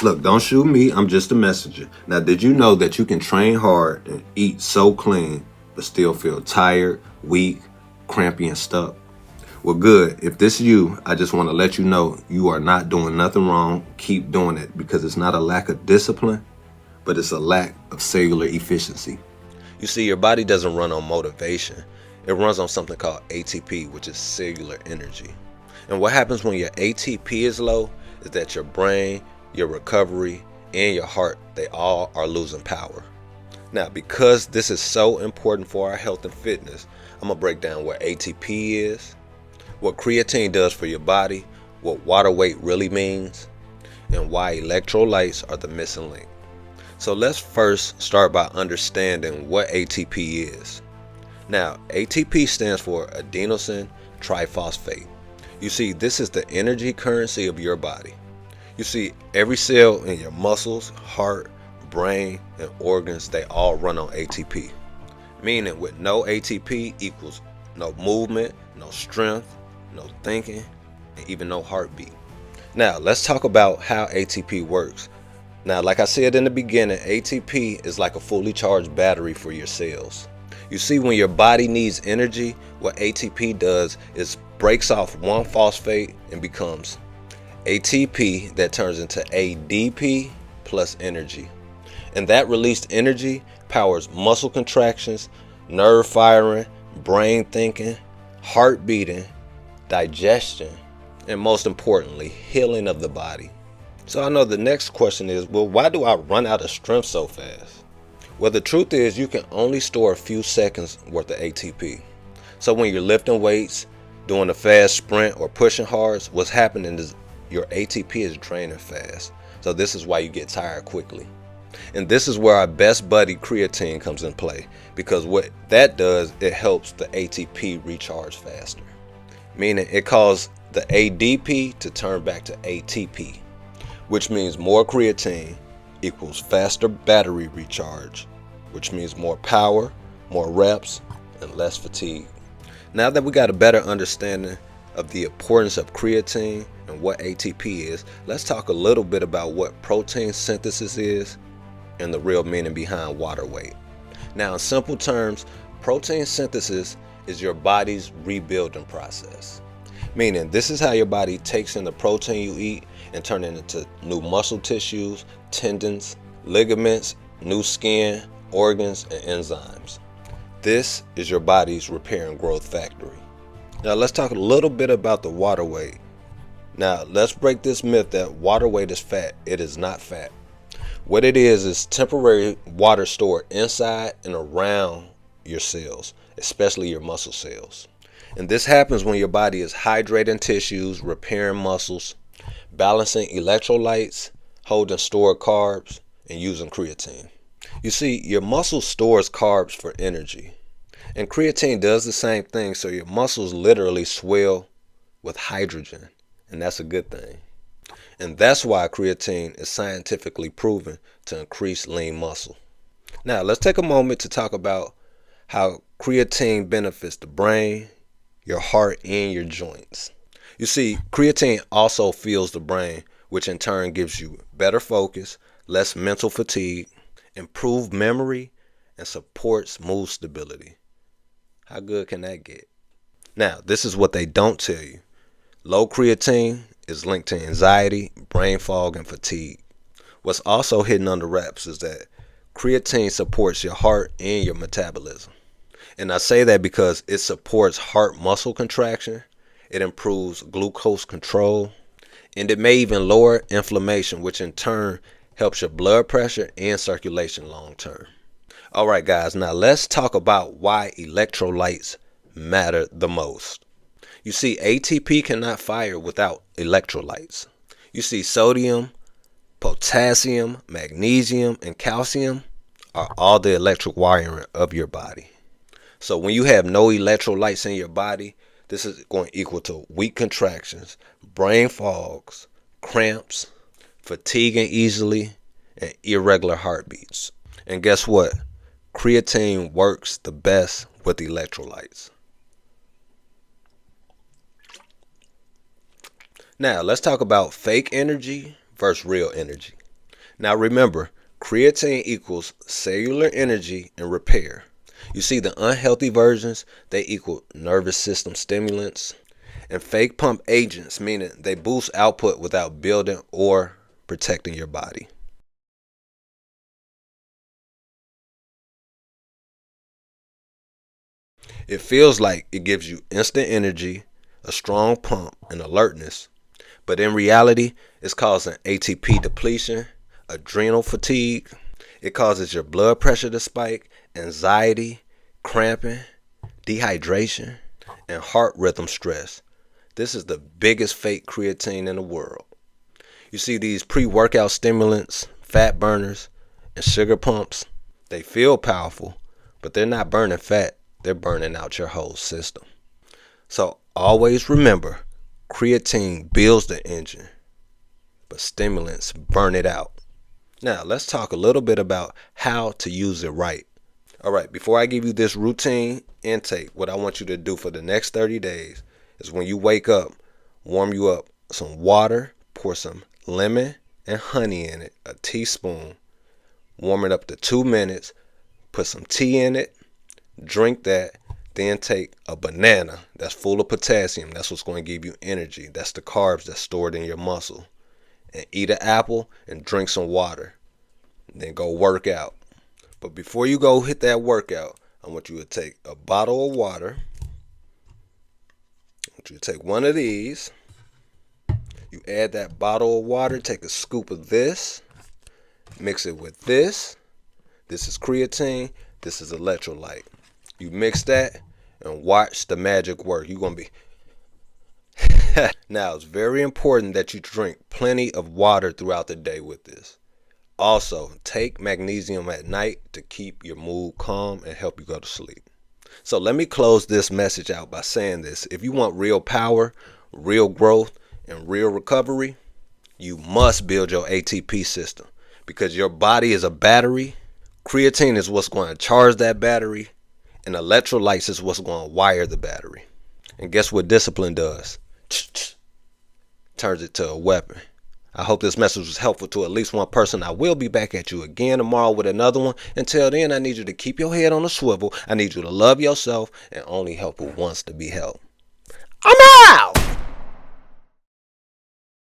Look, don't shoot me. I'm just a messenger. Now, did you know that you can train hard and eat so clean, but still feel tired, weak, crampy, and stuck? Well, good. If this is you, I just want to let you know you are not doing nothing wrong. Keep doing it because it's not a lack of discipline, but it's a lack of cellular efficiency. You see, your body doesn't run on motivation. It runs on something called ATP, which is cellular energy. And what happens when your ATP is low is that your brain, your recovery, and your heart, they all are losing power. Now, because this is so important for our health and fitness, I'm going to break down what ATP is, what creatine does for your body, what water weight really means, and why electrolytes are the missing link. So let's first start by understanding what ATP is. Now, ATP stands for adenosine triphosphate. You see, this is the energy currency of your body. You see, every cell in your muscles, heart, brain, and organs, they all run on ATP. Meaning with no ATP equals no movement, no strength, no thinking, and even no heartbeat. Now, let's talk about how ATP works. Now, like I said in the beginning, ATP is like a fully charged battery for your cells. You see, when your body needs energy, what ATP does is breaks off one phosphate and becomes ATP that turns into ADP plus energy. And that released energy powers muscle contractions, nerve firing, brain thinking, heart beating, digestion, and most importantly, healing of the body. So I know the next question is, well, why do I run out of strength so fast? Well, the truth is you can only store a few seconds worth of ATP. So when you're lifting weights, doing a fast sprint, or pushing hard, what's happening is your ATP is draining fast. So this is why you get tired quickly. And this is where our best buddy creatine comes in play, because what that does, it helps the ATP recharge faster. Meaning it causes the ADP to turn back to ATP, which means more creatine equals faster battery recharge, which means more power, more reps, and less fatigue. Now that we got a better understanding of the importance of creatine and what ATP is, let's talk a little bit about what protein synthesis is and the real meaning behind water weight. Now, in simple terms, protein synthesis is your body's rebuilding process. Meaning, this is how your body takes in the protein you eat and turn it into new muscle tissues, tendons, ligaments, new skin, organs, and enzymes. This is your body's repair and growth factory. Now let's talk a little bit about the water weight. Now let's break this myth that water weight is fat. It is not fat. What it is temporary water stored inside and around your cells, especially your muscle cells. And this happens when your body is hydrating tissues, repairing muscles, balancing electrolytes, holding stored carbs, and using creatine. You see, your muscle stores carbs for energy. And creatine does the same thing, so your muscles literally swell with hydrogen. And that's a good thing. And that's why creatine is scientifically proven to increase lean muscle. Now, let's take a moment to talk about how creatine benefits the brain, your heart, and your joints. You see, creatine also fuels the brain, which in turn gives you better focus, less mental fatigue, improved memory, and supports mood stability. How good can that get? Now, this is what they don't tell you. Low creatine is linked to anxiety, brain fog, and fatigue. What's also hidden under wraps is that creatine supports your heart and your metabolism. And I say that because it supports heart muscle contraction, it improves glucose control, and it may even lower inflammation, which in turn helps your blood pressure and circulation long term. All right, guys, now let's talk about why electrolytes matter the most. You see, ATP cannot fire without electrolytes. You see, sodium, potassium, magnesium, and calcium are all the electric wiring of your body. So when you have no electrolytes in your body, this is going to equal to weak contractions, brain fogs, cramps, fatiguing easily, and irregular heartbeats. And guess what? Creatine works the best with electrolytes. Now, let's talk about fake energy versus real energy. Now remember, creatine equals cellular energy and repair. You see, the unhealthy versions, they equal nervous system stimulants, and fake pump agents, meaning they boost output without building or protecting your body. It feels like it gives you instant energy, a strong pump, and alertness, but in reality, it's causing ATP depletion, adrenal fatigue. It causes your blood pressure to spike, anxiety, cramping, dehydration, and heart rhythm stress. This is the biggest fake creatine in the world. You see, these pre-workout stimulants, fat burners, and sugar pumps, they feel powerful, but they're not burning fat. They're burning out your whole system. So always remember, creatine builds the engine, but stimulants burn it out. Now, let's talk a little bit about how to use it right. All right, before I give you this routine intake, what I want you to do for the next 30 days is when you wake up, warm you up some water, pour some lemon and honey in it, a teaspoon, warm it up to 2 minutes, put some tea in it, drink that, then take a banana that's full of potassium. That's what's going to give you energy. That's the carbs that's stored in your muscle. And eat an apple and drink some water. Then go work out. But before you go hit that workout, I want you to take a bottle of water. I want you to take one of these. You add that bottle of water, take a scoop of this, mix it with this. This is creatine, this is electrolyte. You mix that and watch the magic work. You're going to be... Now, it's very important that you drink plenty of water throughout the day with this. Also, take magnesium at night to keep your mood calm and help you go to sleep. So let me close this message out by saying this. If you want real power, real growth, and real recovery, you must build your ATP system because your body is a battery. Creatine is what's going to charge that battery, and electrolytes is what's going to wire the battery. And guess what discipline does? Turns it to a weapon. I hope this message was helpful to at least one person. I will be back at you again tomorrow with another one. Until then, I need you to keep your head on a swivel. I need you to love yourself and only help who wants to be helped. I'm out!